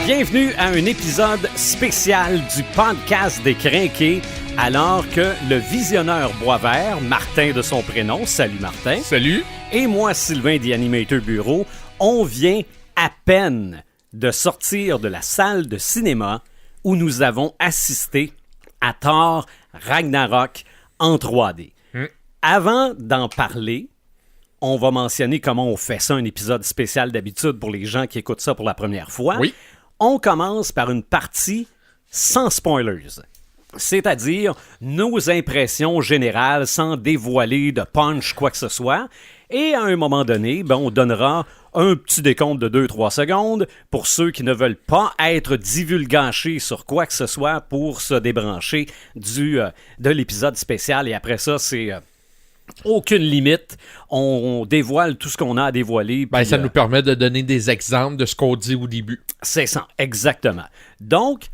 Bienvenue à un épisode spécial du podcast des Crinqués, alors que le visionneur Boisvert, Martin de son prénom, salut Martin. Salut. Et moi, Sylvain The Animator Bureau, on vient à peine de sortir de la salle de cinéma où nous avons assisté à Thor Ragnarok en 3D. Avant d'en parler, on va mentionner comment on fait ça, un épisode spécial d'habitude pour les gens qui écoutent ça pour la première fois. Oui. On commence par une partie sans spoilers, c'est-à-dire nos impressions générales sans dévoiler de punch quoi que ce soit. Et à un moment donné, on donnera un petit décompte de 2-3 secondes pour ceux qui ne veulent pas être divulgachés sur quoi que ce soit pour se débrancher de l'épisode spécial. Et après ça, c'est... aucune limite. On dévoile tout ce qu'on a à dévoiler. Puis, ça nous permet de donner des exemples de ce qu'on dit au début. C'est ça, exactement. Donc,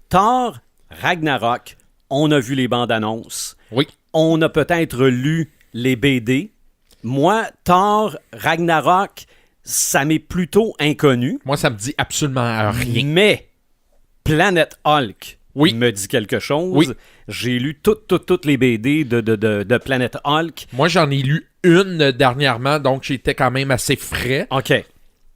Thor Ragnarok, on a vu les bandes annonces. Oui. On a peut-être lu les BD. Moi, Thor Ragnarok, ça m'est plutôt inconnu. Moi, ça me dit absolument rien. Mais Planet Hulk oui. me dit quelque chose. Oui. J'ai lu toutes les BD de Planet Hulk. Moi, j'en ai lu une dernièrement, donc j'étais quand même assez frais. OK.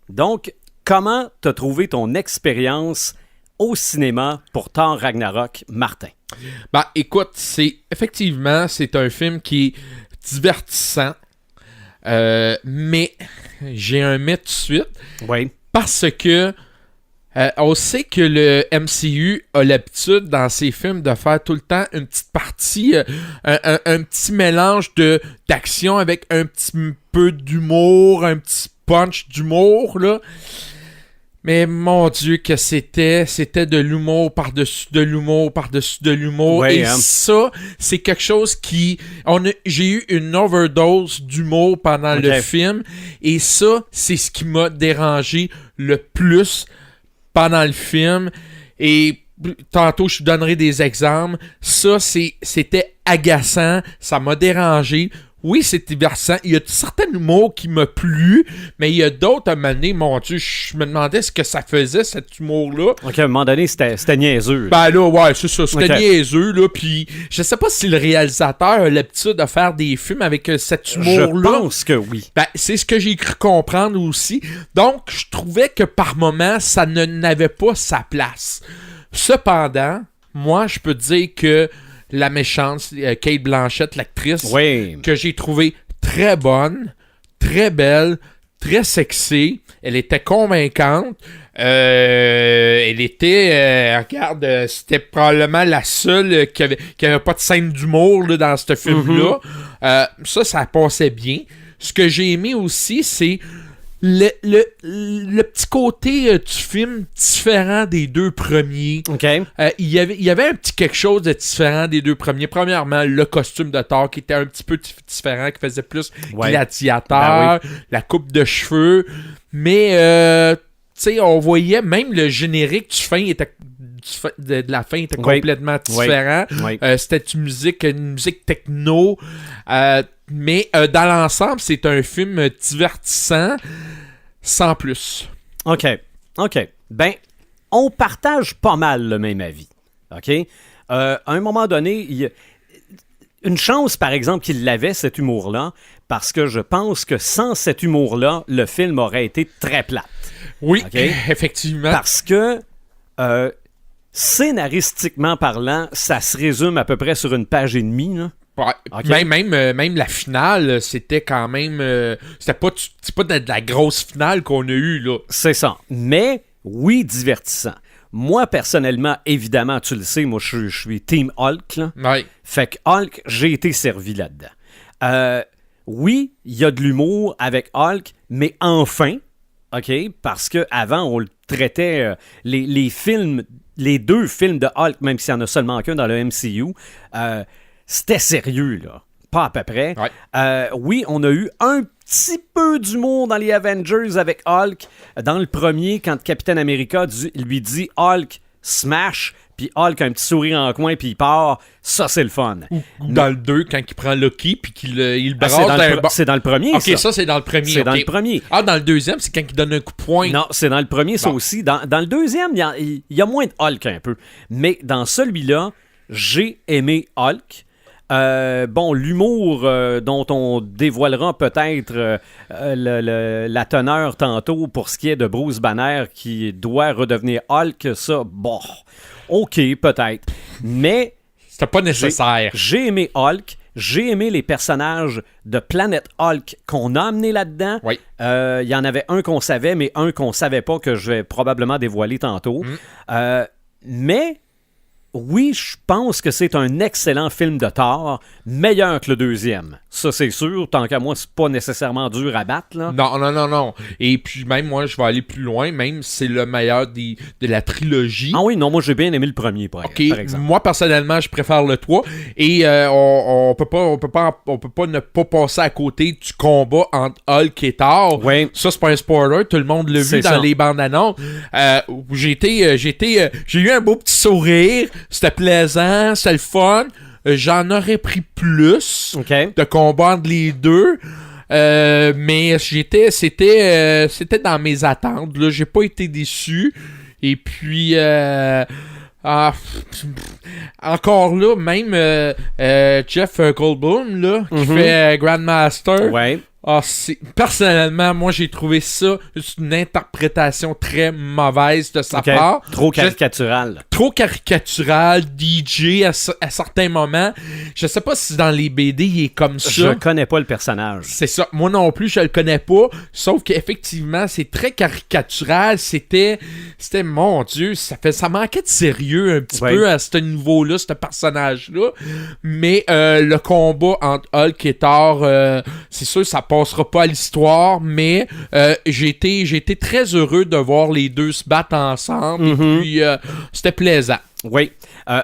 Donc, comment t'as trouvé ton expérience au cinéma pour Thor Ragnarok, Martin? Écoute, c'est un film qui est divertissant, mais j'ai un mais tout de suite. Oui. Parce que on sait que le MCU a l'habitude dans ses films de faire tout le temps une petite partie, un petit mélange d'action avec un petit peu d'humour, un petit punch d'humour, là. Mais mon Dieu que c'était de l'humour par-dessus de l'humour par-dessus de l'humour. Ouais, et ça, c'est quelque chose j'ai eu une overdose d'humour pendant le film. Et ça, c'est ce qui m'a dérangé le plus pendant le film. Et tantôt, je te donnerai des exemples. Ça, c'était agaçant. Ça m'a dérangé. Oui, c'est divertissant. Il y a certains humours qui m'ont plu, mais il y a d'autres, à un moment donné, mon Dieu, je me demandais ce que ça faisait, cet humour-là. OK, à un moment donné, c'était niaiseux. Ouais, c'est ça. C'était niaiseux, là. Puis, je sais pas si le réalisateur a l'habitude de faire des films avec cet humour-là. Je pense que oui. C'est ce que j'ai cru comprendre aussi. Donc, je trouvais que par moments, ça n'avait pas sa place. Cependant, moi, je peux dire que la méchante, Cate Blanchett, l'actrice, que j'ai trouvée très bonne, très belle, très sexy. Elle était convaincante. Elle était... regarde, c'était probablement la seule qui avait pas de scène d'humour là, dans ce film-là. Ça passait bien. Ce que j'ai aimé aussi, c'est le petit côté du film différent des deux premiers. OK. Il y avait un petit quelque chose de différent des deux premiers. Premièrement, le costume de Thor qui était un petit peu différent, qui faisait plus gladiateur, la coupe de cheveux. Mais, tu sais, on voyait même le générique du fin de la fin était complètement différent. C'était une musique techno. Mais dans l'ensemble, c'est un film divertissant, sans plus. OK. On partage pas mal le même avis. OK? À un moment donné, il y a une chance, par exemple, qu'il l'avait, cet humour-là, parce que je pense que sans cet humour-là, le film aurait été très plate. Oui, effectivement. Parce que... scénaristiquement parlant, ça se résume à peu près sur une page et demie, là. Ouais. Okay. Même la finale, c'était quand même... c'est pas de la grosse finale qu'on a eue, là. C'est ça. Mais, oui, divertissant. Moi, personnellement, évidemment, tu le sais, moi, je suis Team Hulk, là. Ouais. Fait que Hulk, j'ai été servi là-dedans. Oui, il y a de l'humour avec Hulk, mais enfin, OK, parce qu'avant, on le traitait... les films... Les deux films de Hulk, même s'il y en a seulement qu'un dans le MCU, c'était sérieux, là. Pas à peu près. Ouais. Oui, on a eu un petit peu d'humour dans les Avengers avec Hulk. Dans le premier, quand Captain America lui dit « Hulk, smash, puis Hulk a un petit sourire en coin, puis il part. Ça, c'est le fun. Ou dans le 2, quand il prend Loki, puis qu'il il brasse c'est dans le premier, OK, ça, c'est dans le premier. C'est dans le premier. Ah, dans le deuxième, c'est quand il donne un coup de poing. Non, c'est dans le premier, ça aussi. Dans le deuxième, il y a moins de Hulk un peu. Mais dans celui-là, j'ai aimé Hulk. L'humour dont on dévoilera peut-être la teneur tantôt pour ce qui est de Bruce Banner qui doit redevenir Hulk, ça, bon, OK, peut-être. Mais c'était pas nécessaire. J'ai aimé Hulk. J'ai aimé les personnages de Planet Hulk qu'on a amenés là-dedans. Oui. Il y en avait un qu'on savait, mais un qu'on savait pas, que je vais probablement dévoiler tantôt. Mais oui, je pense que c'est un excellent film de Thor, meilleur que le deuxième. Ça, c'est sûr. Tant qu'à moi, c'est pas nécessairement dur à battre, là. Non. Et puis même, moi, je vais aller plus loin. Même, c'est le meilleur de la trilogie. Ah oui, non, moi, j'ai bien aimé le premier, par exemple. Moi, personnellement, je préfère le 3. Et on peut pas ne pas passer à côté du combat entre Hulk et Thor. Oui. Ça, c'est pas un spoiler. Tout le monde l'a vu dans les bandes annonces. J'ai eu un beau petit sourire. C'était plaisant, c'était le fun. J'en aurais pris plus de combattre les deux. Mais c'était dans mes attentes. Là. J'ai pas été déçu. Et puis encore là, même Jeff Goldblum là, qui fait Grandmaster. Ouais. Personnellement, moi, j'ai trouvé ça une interprétation très mauvaise de sa part. Trop caricatural. Trop caricatural, DJ à certains moments. Je sais pas si dans les BD, il est comme ça. Je connais pas le personnage. C'est ça. Moi non plus, je le connais pas. Sauf qu'effectivement, c'est très caricatural. C'était mon Dieu, ça manquait de sérieux un petit peu à ce niveau-là, ce personnage-là. Mais le combat entre Hulk et Thor, c'est sûr, ça passera pas à l'histoire, mais j'ai été très heureux de voir les deux se battre ensemble. Et puis, c'était plaisant. Oui.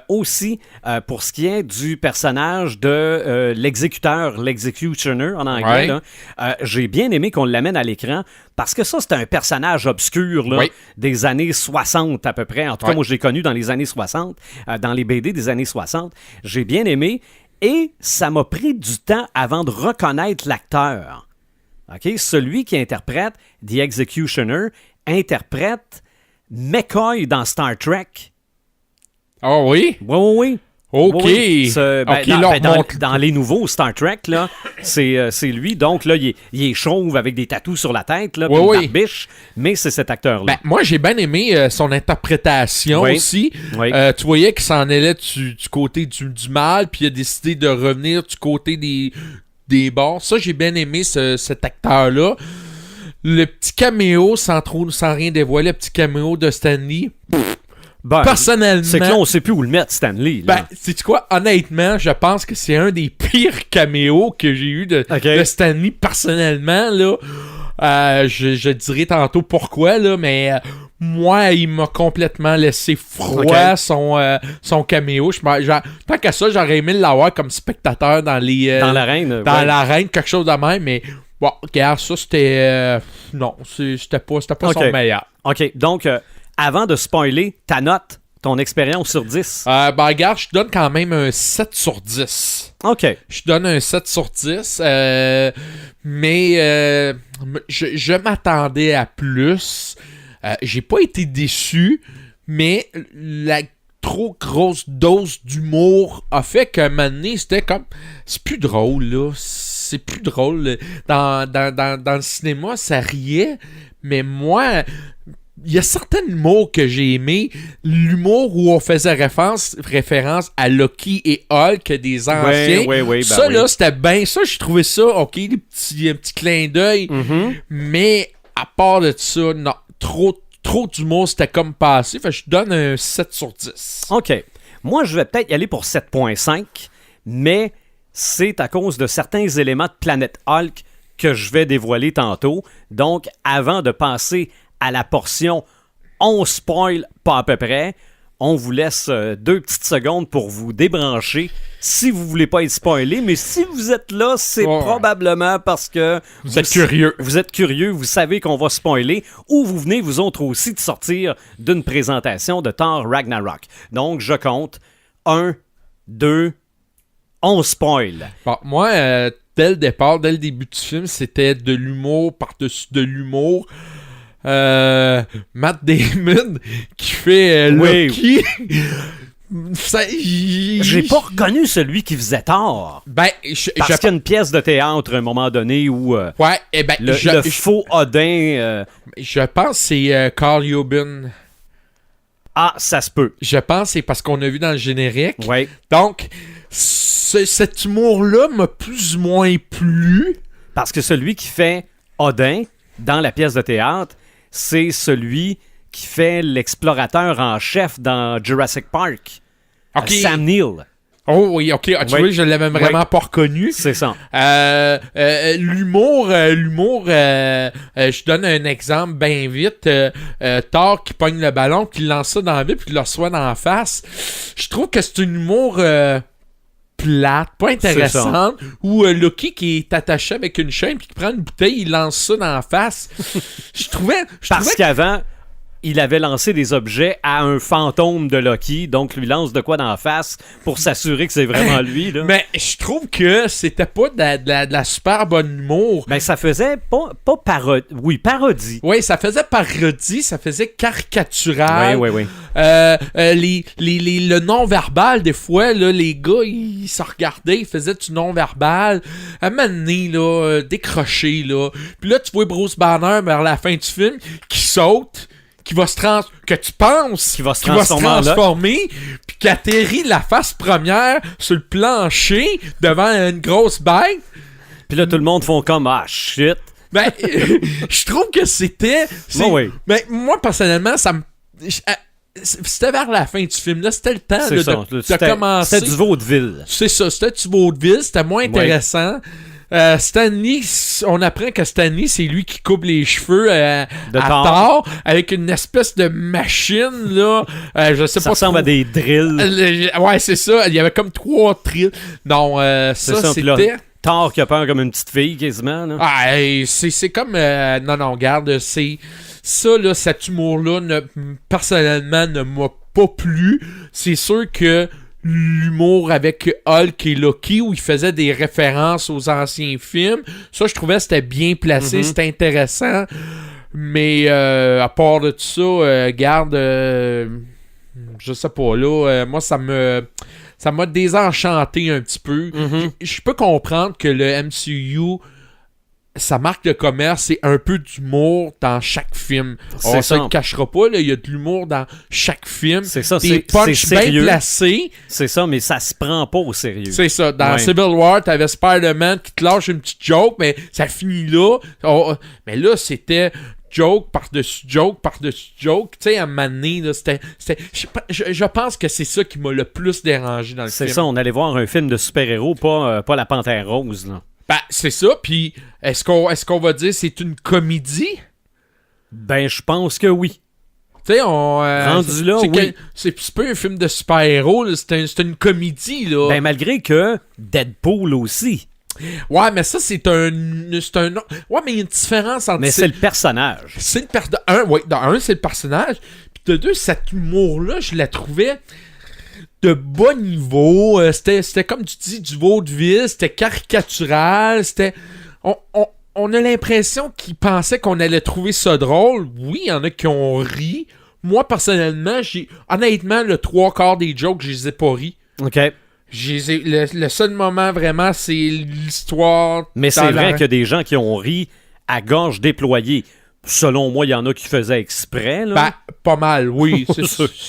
Aussi, pour ce qui est du personnage de l'executioner en anglais, là, j'ai bien aimé qu'on l'amène à l'écran parce que ça, c'était un personnage obscur là, des années 60 à peu près. En tout cas, moi, je l'ai connu dans les années 60, dans les BD des années 60. J'ai bien aimé. Et ça m'a pris du temps avant de reconnaître l'acteur. OK? Celui qui interprète The Executioner interprète McCoy dans Star Trek. Ah oui? Oui. OK. Oui. Dans les nouveaux Star Trek, là, c'est lui. Donc, là, il est chauve avec des tatous sur la tête, là, puis une barbiche, mais c'est cet acteur-là. Moi, j'ai bien aimé son interprétation aussi. Oui. Tu voyais qu'il s'en allait du côté du mal, puis il a décidé de revenir du côté des bons. Ça, j'ai bien aimé cet acteur-là. Le petit caméo, sans rien dévoiler, le petit caméo de Stanley. Personnellement, c'est que là, on sait plus où le mettre, Stanley. Sais-tu quoi? Honnêtement, je pense que c'est un des pires caméos que j'ai eu de Stanley personnellement. Là, je dirai tantôt pourquoi, là, mais moi, il m'a complètement laissé froid son caméo. Tant qu'à ça, j'aurais aimé l'avoir comme spectateur dans l'arène. Dans l'arène, quelque chose de même, mais bon, regarde, ça, c'était... non, c'était pas son meilleur. OK, donc... avant de spoiler, ta note, ton expérience sur 10? Regarde, je donne quand même un 7 sur 10. OK. Je donne un 7 sur 10, mais je m'attendais à plus. J'ai pas été déçu, mais la trop grosse dose d'humour a fait qu'à un moment donné, c'était comme... C'est plus drôle, là. C'est plus drôle. Dans le cinéma, ça riait, mais moi... Il y a certains humours que j'ai aimé. L'humour où on faisait référence à Loki et Hulk des anciens. Là, c'était bien. Ça, j'ai trouvé ça, OK, un petit clin d'œil. Mais à part de ça, non, trop d'humour, c'était comme passé. Fait que je donne un 7 sur 10. OK. Moi, je vais peut-être y aller pour 7.5, mais c'est à cause de certains éléments de Planète Hulk que je vais dévoiler tantôt. Donc, avant de passer à la portion on spoil pas à peu près, on vous laisse 2 petites secondes pour vous débrancher si vous voulez pas être spoilé. Mais si vous êtes là, c'est probablement parce que vous êtes curieux. Vous êtes curieux, vous savez qu'on va spoiler, ou vous venez vous autres aussi de sortir d'une présentation de Thor Ragnarok. Donc, je compte 1, 2, on spoil. Bon, moi, dès le départ, dès le début du film, c'était de l'humour par-dessus de l'humour. Matt Damon qui fait Loki. J'ai pas reconnu celui qui faisait Thor. Ben, parce qu'il y a une pièce de théâtre à un moment donné où ouais, eh ben, le faux Odin... Je pense que c'est Carl Urban. Ah, ça se peut. Je pense que c'est parce qu'on a vu dans le générique. Ouais. Donc, cet humour-là m'a plus ou moins plu. Parce que celui qui fait Odin dans la pièce de théâtre, c'est celui qui fait l'explorateur en chef dans Jurassic Park. Okay. Sam Neill. Oh oui, ok. Tu vois, je l'avais vraiment pas reconnu. C'est ça. L'humour, je donne un exemple bien vite. Thor qui pogne le ballon, qui lance ça dans la ville, puis qui le reçoit dans la face. Je trouve que c'est un humour plate, pas intéressante, ou Loki qui est attaché avec une chaîne, puis qui prend une bouteille, il lance ça dans la face. Parce qu'avant... il avait lancé des objets à un fantôme de Loki, donc lui lance de quoi dans la face pour s'assurer que c'est vraiment lui. Là. Mais je trouve que c'était pas de la super bonne humour. Ben, ça faisait pas parodie. Oui, parodie. Oui, ça faisait parodie, ça faisait caricatural. Oui. Le non-verbal, des fois, là, les gars, ils se regardaient, ils faisaient du non-verbal. À un moment donné, là, décroché, là. Puis là, tu vois Bruce Banner vers la fin du film qui saute. Qui va se transformer, puis qui atterrit la face première sur le plancher devant une grosse bête. Puis là, tout le monde font comme « Ah, shit! » Ben, je trouve que c'était... oui. Ben, moi, personnellement, ça me... C'était vers la fin du film, là. C'était le temps de commencer. C'était du vaudeville. C'est ça, c'était du vaudeville. C'était moins intéressant. Stanley, on apprend que Stanley, c'est lui qui coupe les cheveux à Thor avec une espèce de machine, là. Je sais ça pas. Ça ressemble à des drills. Ouais, c'est ça. Il y avait comme 3 drills. Non, ça c'était... Thor qui a peur comme une petite fille, quasiment. Là. Ah, c'est comme... non, regarde, c'est... Ça, là, cet humour-là, personnellement, ne m'a pas plu. C'est sûr que l'humour avec Hulk et Loki où il faisait des références aux anciens films, ça je trouvais que c'était bien placé, c'était intéressant, mais à part de tout ça, garde je sais pas là, moi ça m'a désenchanté un petit peu. Je peux comprendre que le MCU, sa marque de commerce, c'est un peu d'humour dans chaque film. On se le cachera pas, il y a de l'humour dans chaque film. C'est ça, des punchs bien placés. C'est ça, mais ça se prend pas au sérieux. C'est ça. Dans Civil War, t'avais Spider-Man qui te lâche une petite joke, mais ça finit là. Mais là, c'était joke par-dessus joke par-dessus joke. Tu sais, à un moment donné, là, c'était je pense que c'est ça qui m'a le plus dérangé dans le film. C'est ça, on allait voir un film de super-héros, pas la Panthère Rose, là. Ben, c'est ça, puis est-ce qu'on va dire c'est une comédie? Ben, je pense que oui. Tu sais, rendu là, oui. C'est pas un film de super-héros, là, c'est une comédie, là. Ben, malgré que Deadpool aussi. Ouais, mais ça, c'est un... Ouais, mais il y a une différence entre... Mais c'est le personnage. C'est de un, c'est le personnage, puis de deux, cet humour-là, je la trouvais... de bas niveau, c'était comme tu dis du vaudeville, c'était caricatural, c'était on a l'impression qu'ils pensaient qu'on allait trouver ça drôle. Oui, il y en a qui ont ri. Moi personnellement, honnêtement le 3/4 des jokes, je les ai pas ri. OK. Le seul moment vraiment, c'est l'histoire. Mais c'est vrai qu'il y a des gens qui ont ri à gorge déployée. Selon moi, il y en a qui faisaient exprès. Là. Ben, pas mal, oui. C'est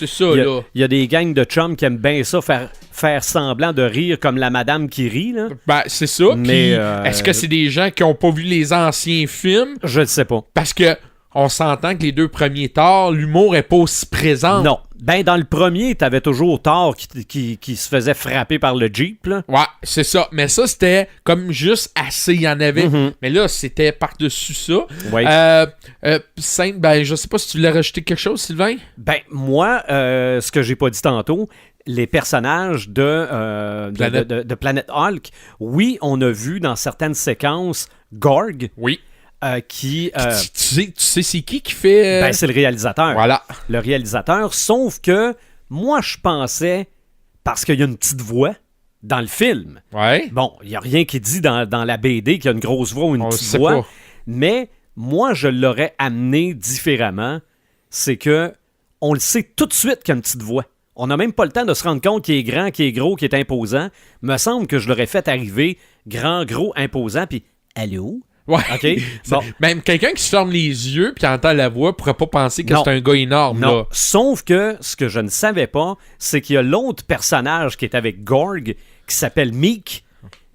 ça, là. Il y a des gangs de chums qui aiment bien ça, faire semblant de rire comme la madame qui rit. Là. Ben, c'est ça. Mais est-ce que c'est des gens qui n'ont pas vu les anciens films? Je ne sais pas. Parce que on s'entend que les 2 premiers Thor, l'humour est pas aussi présent. Ben, dans le premier, t'avais toujours Thor qui se faisait frapper par le Jeep, là. Ouais, c'est ça. Mais ça, c'était comme juste assez. Il y en avait. Mhm. Mais là, c'était par-dessus ça. Ouais. Ben, je sais pas si tu voulais rajouter quelque chose, Sylvain? Ben, moi, ce que j'ai pas dit tantôt, les personnages de Planet Hulk, oui, on a vu dans certaines séquences Gorg, Oui. qui... Tu sais c'est qui fait... ben, c'est le réalisateur. Voilà. Le réalisateur, sauf que moi, je pensais, parce qu'il y a une petite voix dans le film. Ouais. Bon, il n'y a rien qui dit dans la BD qu'il y a une grosse voix ou une On petite sait voix, pas. mais moi, je l'aurais amené différemment. C'est que on le sait tout de suite qu'il y a une petite voix. On n'a même pas le temps de se rendre compte qu'il est grand, qu'il est gros, qu'il est imposant. Me semble que je l'aurais fait arriver grand, gros, imposant, puis « Allô? » Ouais. OK? Bon. Même quelqu'un qui se ferme les yeux puis entend la voix pourrait pas penser que Non. c'est un gars énorme, Non. là. Sauf que ce que je ne savais pas, c'est qu'il y a l'autre personnage qui est avec Gorg, qui s'appelle Meek.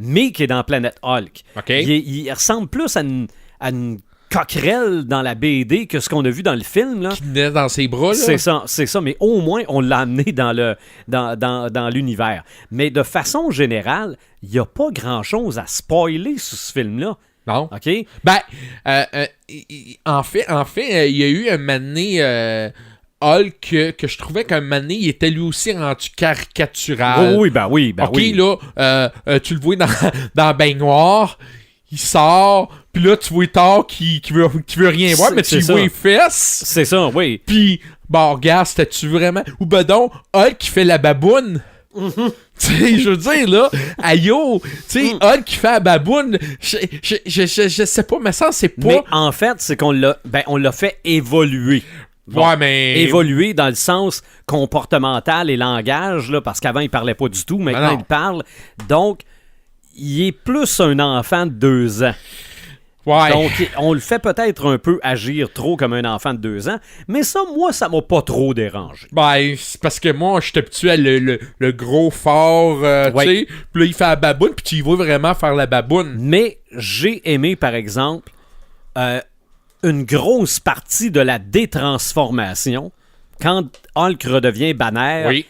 Meek est dans Planet Hulk. OK. Il ressemble plus à une coquerelle dans la BD que ce qu'on a vu dans le film, là. Qui naît dans ses bras, là. C'est ça, mais au moins, on l'a amené dans l'univers. Mais de façon générale, il n'y a pas grand-chose à spoiler sur ce film-là. Non. OK? Ben, en fait, il y a eu un moment donné, Hulk que je trouvais qu'un moment donné, il était lui aussi rendu caricatural. Oui, ben oui. OK, là, tu le vois dans la baignoire, il sort, puis là, tu vois Thor qui veut rien voir, mais tu c'est vois ça. les fesses. C'est ça, oui. Puis, bon, regarde, c'était-tu vraiment... Ou ben donc, Hulk qui fait la baboune. Tu sais, je veux dire, là, ayo, tu sais, Hulk qui fait la baboune, je sais pas, mais ça, c'est pas... Mais en fait, c'est qu'on l'a fait évoluer. Bon, ouais, mais... évoluer dans le sens comportemental et langage, là, parce qu'avant, il parlait pas du tout. Maintenant, non. il parle. Donc, il est plus un enfant de 2 ans. Ouais. Donc, on le fait peut-être un peu agir trop comme un enfant de 2 ans, mais ça, moi, ça m'a pas trop dérangé. Ben, c'est parce que moi, j'étais habitué à le gros fort, Ouais. tu sais, puis là, il fait la baboune, puis tu y vois vraiment faire la baboune. Mais j'ai aimé, par exemple, une grosse partie de la détransformation. Quand Hulk redevient Banner, Oui.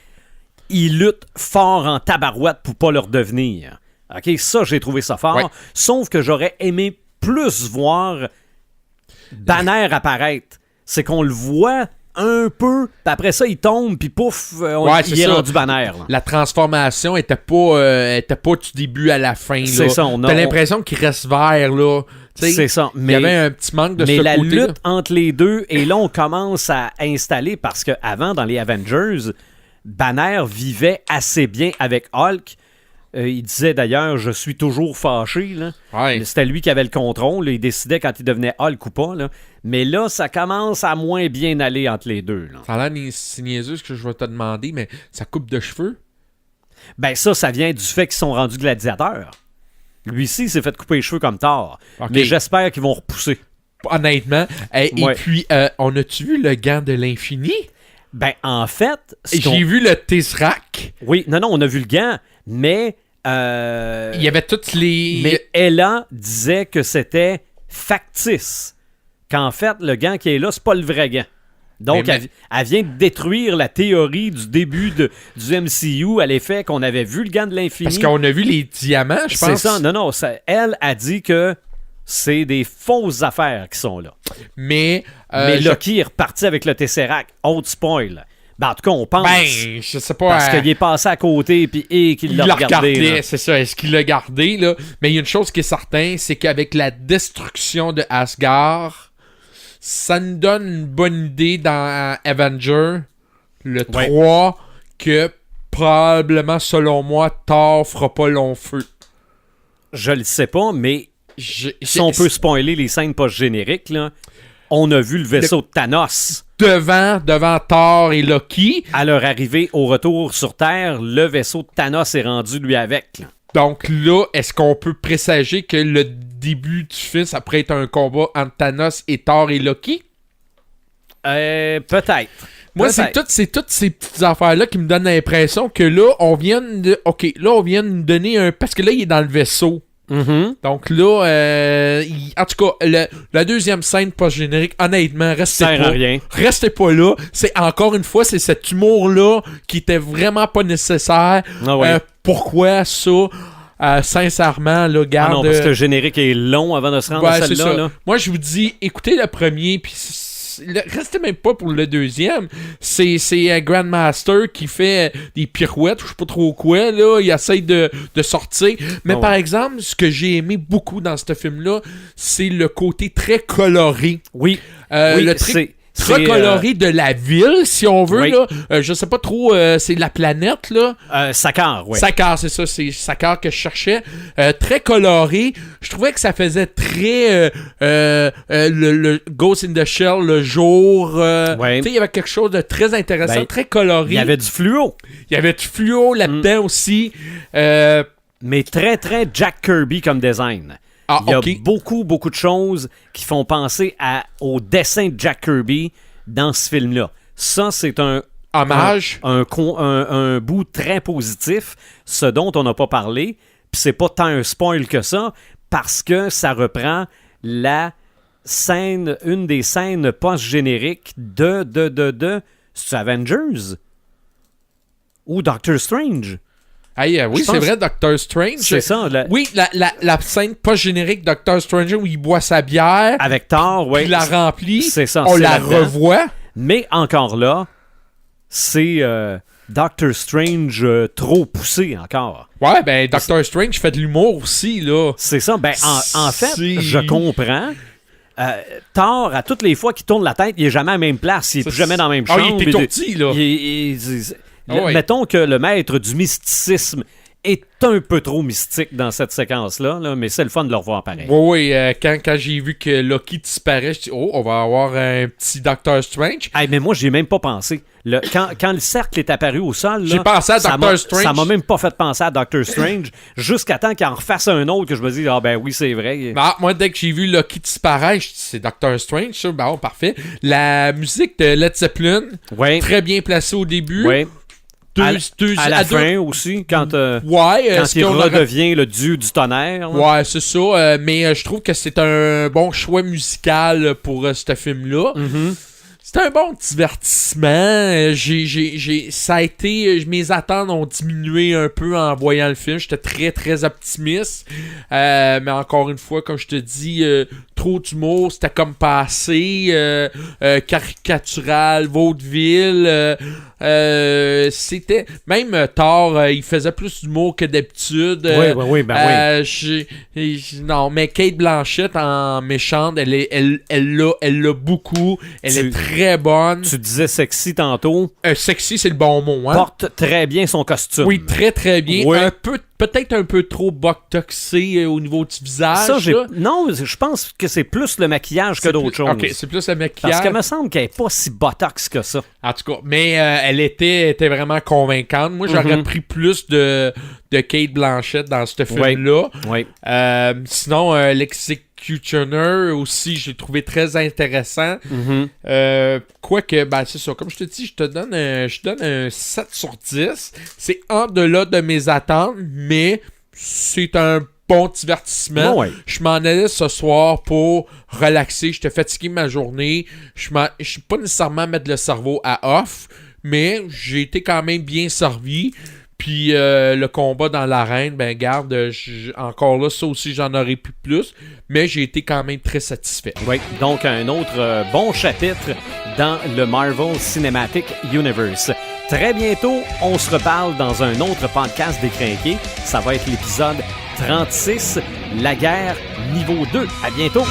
il lutte fort en tabarouette pour pas le redevenir. OK, ça, j'ai trouvé ça fort. Ouais. Sauf que j'aurais aimé plus voir Banner apparaître. C'est qu'on le voit un peu, puis après ça, il tombe, puis pouf, Ouais, il est ça. rendu Banner. Là. La transformation était pas du début à la fin, là. C'est ça, T'as l'impression qu'il reste vert, là. T'sais, C'est ça. il y avait un petit manque de Mais ce la côté-là. lutte entre les deux, et là, on commence à installer, parce qu'avant, dans les Avengers, Banner vivait assez bien avec Hulk. Il disait d'ailleurs, je suis toujours fâché. Là. Ouais. C'était lui qui avait le contrôle. Là. Il décidait quand il devenait Hulk ou pas. Là. Mais là, ça commence à moins bien aller entre les deux. Là. Ça a l'air niaiseux ce que je vais te demander, mais sa coupe de cheveux? Ben ça vient du fait qu'ils sont rendus gladiateurs. Lui-ci, il s'est fait couper les cheveux comme Thor. Ok. Mais j'espère qu'ils vont repousser. Honnêtement. Et Ouais. puis, on a-tu vu le gant de l'infini? Ben, en fait... J'ai vu le Tesseract. Oui, non, on a vu le gant, mais... Il y avait toutes les... Mais Ella disait que c'était factice. Qu'en fait, le gant qui est là, c'est pas le vrai gant. Donc, Mais- elle vient de détruire la théorie du début du MCU à l'effet qu'on avait vu le gant de l'infini. Parce qu'on a vu les diamants, je pense. C'est ça. Non, elle a dit que c'est des fausses affaires qui sont là. Mais Mais Loki est reparti avec le Tesseract. Autre spoil. Ben, en tout cas, on pense. Ben, je sais pas. Parce qu'il est passé à côté et qu'il il l'a l'a regardé. regardé, Là. c'est ça. Est-ce qu'il l'a gardé, là? Mais il y a une chose qui est certaine, c'est qu'avec la destruction de Asgard, ça nous donne une bonne idée dans Avenger, le Ouais. 3, que probablement, selon moi, Thor fera pas long feu. Je le sais pas, mais Je- si on peut spoiler les scènes post-génériques, là, on a vu le vaisseau de Thanos. devant Thor et Loki. À leur arrivée au retour sur Terre, le vaisseau de Thanos est rendu lui avec. Là. Donc là, est-ce qu'on peut présager que le début du film, ça pourrait être un combat entre Thanos et Thor et Loki? Peut-être. Moi, Peut-être. c'est toutes ces petites affaires-là qui me donnent l'impression que là, on vient de... OK, là, on vient de nous donner un... Parce que là, il est dans le vaisseau. Donc là, en tout cas, la deuxième scène post-générique, honnêtement, restez pas là. C'est encore une fois, c'est cet humour-là qui était vraiment pas nécessaire. Ah oui. Pourquoi ça? Sincèrement, là, garde... Ah non, parce que le générique est long avant de se rendre à celle-là. Là. Moi, je vous dis, écoutez le premier, puis restez même pas pour le deuxième. C'est Grandmaster qui fait des pirouettes, je sais pas trop quoi, là. Il essaye de sortir. Mais par exemple, ce que j'ai aimé beaucoup dans ce film-là, c'est le côté très coloré. Oui. Le très coloré de la ville, si on veut, là. Je sais pas trop, c'est la planète, là. Sakaar, oui. Sakaar, c'est ça, c'est Sakaar que je cherchais. Très coloré. Je trouvais que ça faisait très le Ghost in the Shell, le jour. Tu sais, il y avait quelque chose de très intéressant, très coloré. Il y avait du fluo. Il y avait du fluo là-dedans aussi. Mais très, très Jack Kirby comme design. Il y a beaucoup, beaucoup de choses qui font penser au dessin de Jack Kirby dans ce film-là. Ça, c'est un hommage. Un bout très positif, ce dont on n'a pas parlé. Puis c'est pas tant un spoil que ça, parce que ça reprend une des scènes post-génériques c'est Avengers ou Doctor Strange. Oui, c'est vrai, Doctor Strange. C'est ça. Oui, la scène post-générique Doctor Strange où il boit sa bière. Avec Thor, oui. Il la remplit. C'est ça. On la revoit. Mais encore là, c'est Doctor Strange trop poussé encore. Ouais, ben Doctor Strange fait de l'humour aussi, là. C'est ça. Ben, en fait, je comprends. Thor, à toutes les fois qu'il tourne la tête, il est jamais à la même place. Il est plus jamais dans la même chambre. Il est étourdi, là. Mettons que le maître du mysticisme est un peu trop mystique dans cette séquence-là, là, mais c'est le fun de le revoir pareil. Oui, quand j'ai vu que Loki disparaît, je dis on va avoir un petit Doctor Strange. Mais moi, j'y ai même pas pensé. Quand le cercle est apparu au sol, là, j'ai pensé à Doctor Strange. Ça m'a même pas fait penser à Doctor Strange, jusqu'à temps qu'il en refasse un autre que je me dis, oui, c'est vrai. Moi, dès que j'ai vu Loki disparaître, je dis c'est Doctor Strange, ça. Bon, parfait. La musique de Led Zeppelin, très bien placée au début. Oui. À la fin aussi, quand il redevient le dieu du tonnerre. Là. Ouais, c'est ça. Mais je trouve que c'est un bon choix musical pour ce film-là. Mm-hmm. C'est un bon divertissement. Ça a été... Mes attentes ont diminué un peu en voyant le film. J'étais très, très optimiste. Mais encore une fois, comme je te dis, trop d'humour. C'était comme passé. Caricatural, vaudeville. C'était... Même Thor, il faisait plus d'humour que d'habitude. Oui. Non, mais Cate Blanchett en méchante, elle l'a beaucoup. Elle est très bonne. Tu disais sexy tantôt. Sexy, c'est le bon mot. Hein? Porte très bien son costume. Oui, très très bien. Oui. Peut-être un peu trop botoxé au niveau du visage. Non, je pense que c'est plus le maquillage que d'autres choses. Ok, c'est plus le maquillage. Parce que me semble qu'elle n'est pas si botox que ça. En tout cas, mais elle était vraiment convaincante. Moi, j'aurais pris plus de Cate Blanchett dans ce film-là. Oui. Sinon, l'Executioner aussi, je l'ai trouvé très intéressant. Quoique, c'est ça. Comme je te dis, je donne un 7 sur 10. C'est en delà de mes attentes, mais c'est un bon divertissement. Oh ouais. Je m'en allais ce soir pour relaxer. J'étais fatigué ma journée. Je suis pas nécessairement mettre le cerveau à off, mais j'ai été quand même bien servi. Puis le combat dans l'arène, garde, encore là, ça aussi, j'en aurais pu plus. Mais j'ai été quand même très satisfait. Oui, donc un autre bon chapitre dans le Marvel Cinematic Universe. Très bientôt, on se reparle dans un autre podcast décrinqué. Ça va être l'épisode 36, La guerre niveau 2. À bientôt!